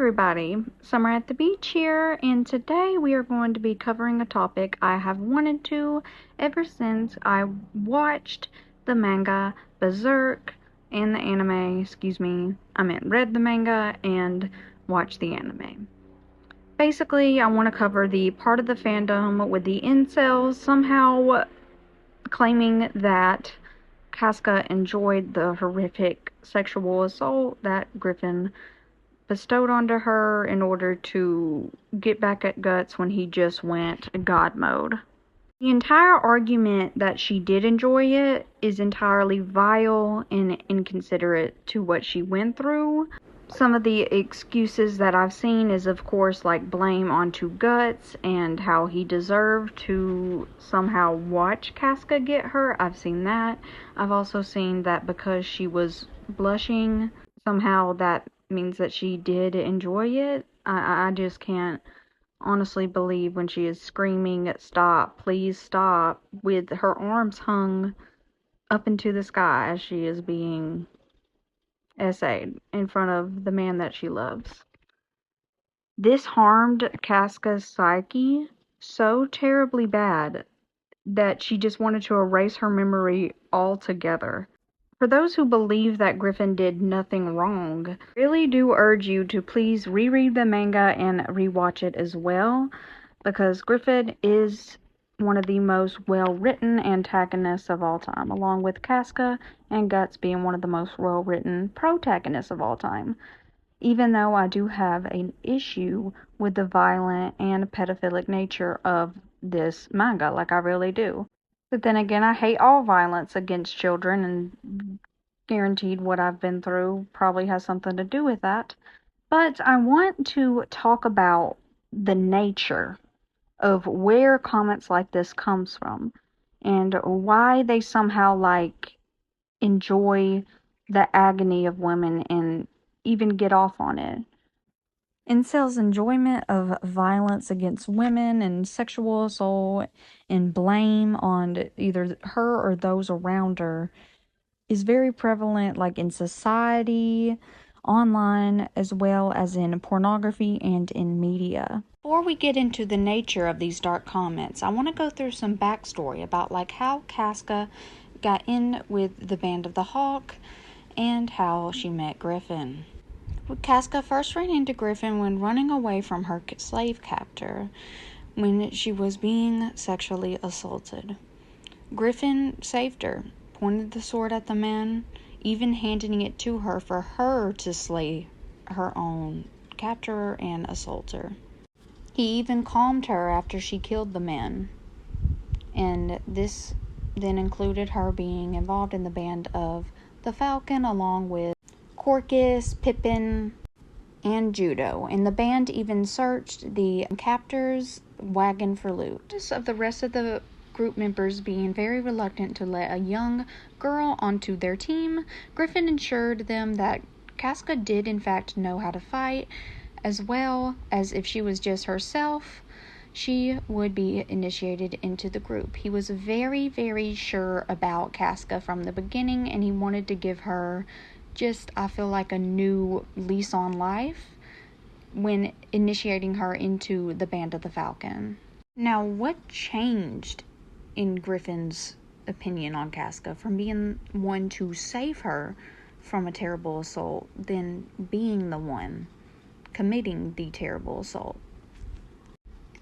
everybody, Summer at the Beach here, and today we are going to be covering a topic I have wanted to ever since I watched the manga Berserk and the anime, read the manga and watched the anime. Basically, I want to cover the part of the fandom with the incels somehow claiming that Casca enjoyed the horrific sexual assault that Griffin bestowed onto her in order to get back at Guts when he just went God mode. The entire argument that she did enjoy it is entirely vile and inconsiderate to what she went through. Some of the excuses that I've seen is, of course, like blame onto Guts and how he deserved to somehow watch Casca get her. I've seen that. I've also seen that because she was blushing, somehow that means that she did enjoy it. I just can't honestly believe when she is screaming, "Stop, please stop," with her arms hung up into the sky as she is being essayed in front of the man that she loves. This harmed Casca's psyche so terribly bad that she just wanted to erase her memory altogether. For those who believe that Griffin did nothing wrong, I really do urge you to please reread the manga and rewatch it as well, because Griffin is one of the most well-written antagonists of all time, along with Casca and Guts being one of the most well-written protagonists of all time. Even though I do have an issue with the violent and pedophilic nature of this manga, like I really do. But then again, I hate all violence against children, and guaranteed what I've been through probably has something to do with that. But I want to talk about the nature of where comments like this comes from and why they somehow enjoy the agony of women and even get off on it. Incels' enjoyment of violence against women and sexual assault and blame on either her or those around her is very prevalent, in society, online, as well as in pornography and in media. Before we get into the nature of these dark comments, I want to go through some backstory about how Casca got in with the Band of the Hawk and how she met Griffin. Casca first ran into Griffin when running away from her slave captor when she was being sexually assaulted. Griffin saved her, pointed the sword at the man, even handing it to her for her to slay her own captor and assaulter. He even calmed her after she killed the man, and this then included her being involved in the Band of the Falcon along with Corcus, Pippin, and Judo, and the band even searched the captor's wagon for loot. Of the rest of the group members being very reluctant to let a young girl onto their team, Griffin assured them that Casca did in fact know how to fight, as well as if she was just herself, she would be initiated into the group. He was very, very sure about Casca from the beginning, and he wanted to give her I feel like a new lease on life when initiating her into the Band of the Falcon. Now, what changed in Griffin's opinion on Casca from being one to save her from a terrible assault than being the one committing the terrible assault?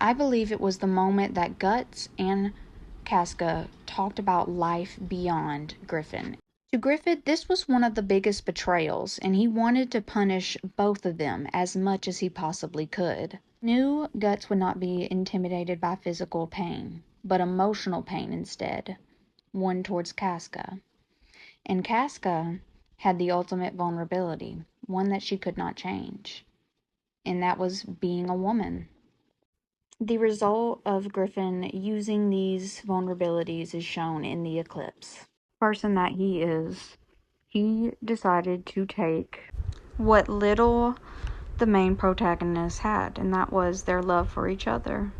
I believe it was the moment that Guts and Casca talked about life beyond Griffin. To Griffith, this was one of the biggest betrayals, and he wanted to punish both of them as much as he possibly could. He knew Guts would not be intimidated by physical pain, but emotional pain instead, one towards Casca. And Casca had the ultimate vulnerability, one that she could not change, and that was being a woman. The result of Griffin using these vulnerabilities is shown in the eclipse. Person that he is, he decided to take what little the main protagonist had, and that was their love for each other.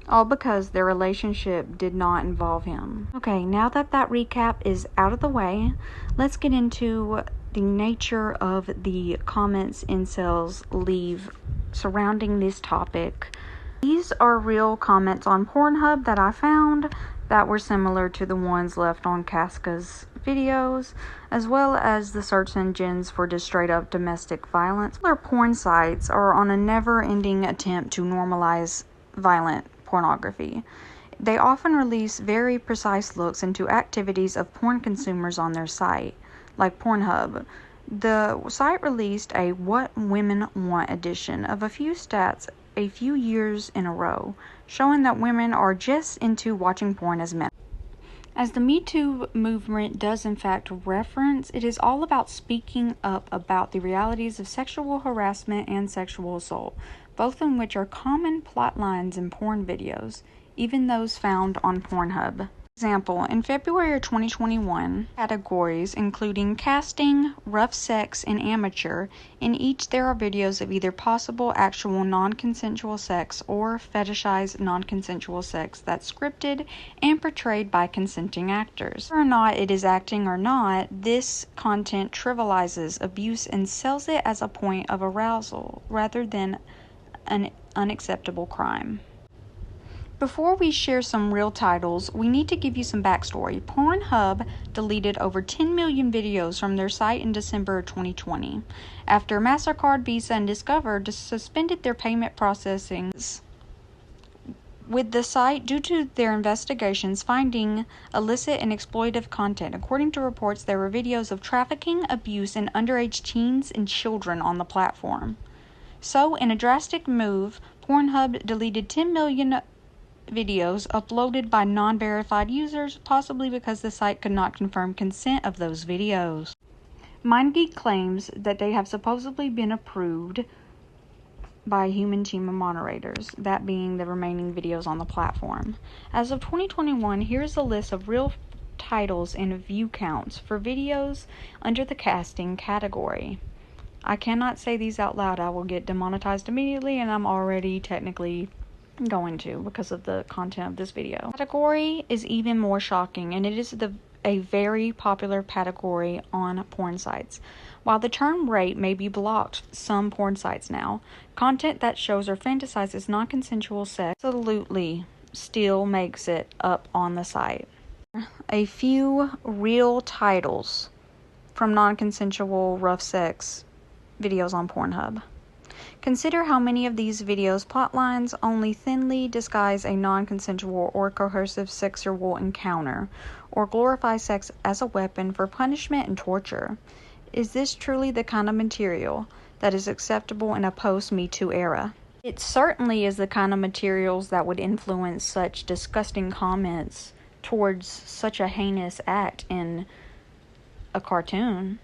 All because their relationship did not involve him. Okay, now that recap is out of the way, let's get into the nature of the comments incels leave surrounding this topic. These are real comments on Pornhub that I found that were similar to the ones left on Casca's videos, as well as the search engines for just straight up domestic violence. Their porn sites are on a never-ending attempt to normalize violent pornography. They often release very precise looks into activities of porn consumers on their site, like Pornhub. The site released a What Women Want edition of a few stats a few years in a row, showing that women are just into watching porn as men. As the Me Too movement does in fact reference, it is all about speaking up about the realities of sexual harassment and sexual assault, both in which are common plot lines in porn videos, even those found on Pornhub. Example, in February of 2021, categories including casting, rough sex, and amateur. In each there are videos of either possible actual non-consensual sex or fetishized non-consensual sex that's scripted and portrayed by consenting actors. Whether or not it is acting or not, this content trivializes abuse and sells it as a point of arousal rather than an unacceptable crime. Before we share some real titles, we need to give you some backstory. Pornhub deleted over 10 million videos from their site in December of 2020, after MasterCard, Visa, and Discover suspended their payment processing with the site due to their investigations finding illicit and exploitative content. According to reports, there were videos of trafficking, abuse, and underage teens and children on the platform. So, in a drastic move, Pornhub deleted 10 million videos uploaded by non-verified users, possibly because the site could not confirm consent of those videos. MindGeek claims that they have supposedly been approved by a human team of moderators, that being the remaining videos on the platform. As of 2021, here's a list of real titles and view counts for videos under the casting category. I cannot say these out loud. I will get demonetized immediately, and I'm already technically going to because of the content of this video. Category is even more shocking, and it is a very popular category on porn sites. While the term rape may be blocked some porn sites now, content that shows or fantasizes non-consensual sex absolutely still makes it up on the site. A few real titles from non-consensual rough sex videos on Pornhub. Consider how many of these videos' plotlines only thinly disguise a non-consensual or coercive sexual encounter, or glorify sex as a weapon for punishment and torture. Is this truly the kind of material that is acceptable in a post-Me Too era? It certainly is the kind of materials that would influence such disgusting comments towards such a heinous act in a cartoon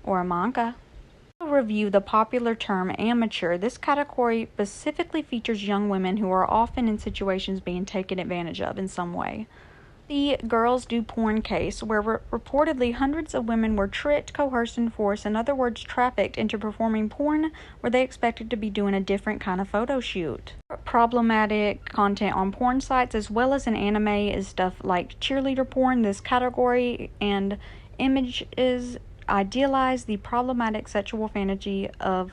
or a manga. Review the popular term amateur. This category specifically features young women who are often in situations being taken advantage of in some way. The Girls Do Porn case, where reportedly hundreds of women were tricked, coerced, and forced, in other words trafficked, into performing porn where they expected to be doing a different kind of photo shoot. Problematic content on porn sites as well as in anime is stuff like cheerleader porn. This category and images idealize the problematic sexual fantasy of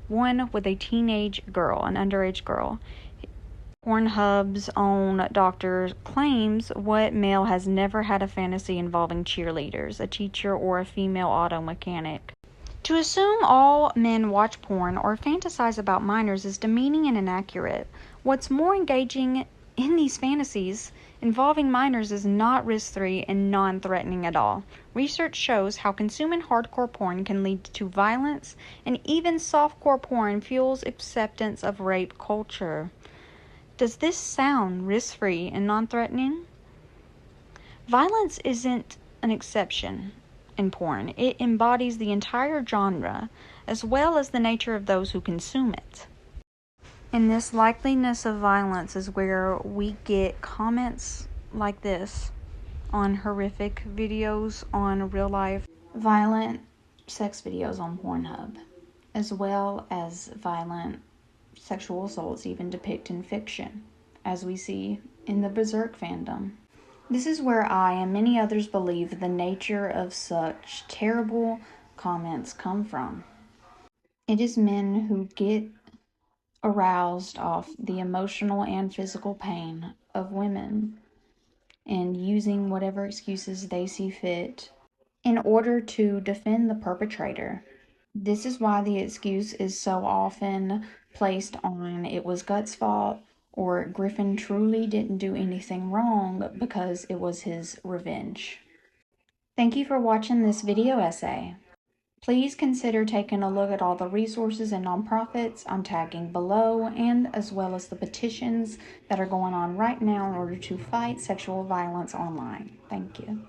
one with a teenage girl, an underage girl. Pornhub's own doctor claims what male has never had a fantasy involving cheerleaders, a teacher, or a female auto mechanic. To assume all men watch porn or fantasize about minors is demeaning and inaccurate. What's more engaging in these fantasies involving minors is not risk-free and non-threatening at all. Research shows how consuming hardcore porn can lead to violence, and even softcore porn fuels acceptance of rape culture. Does this sound risk-free and non-threatening? Violence isn't an exception in porn. It embodies the entire genre, as well as the nature of those who consume it. And this likeliness of violence is where we get comments like this on horrific videos on real life, violent sex videos on Pornhub, as well as violent sexual assaults even depicted in fiction, as we see in the Berserk fandom. This is where I and many others believe the nature of such terrible comments come from. It is men who get aroused off the emotional and physical pain of women and using whatever excuses they see fit in order to defend the perpetrator. This is why the excuse is so often placed on it was Guts' fault or Griffin truly didn't do anything wrong because it was his revenge. Thank you for watching this video essay. Please consider taking a look at all the resources and nonprofits I'm tagging below, and as well as the petitions that are going on right now in order to fight sexual violence online. Thank you.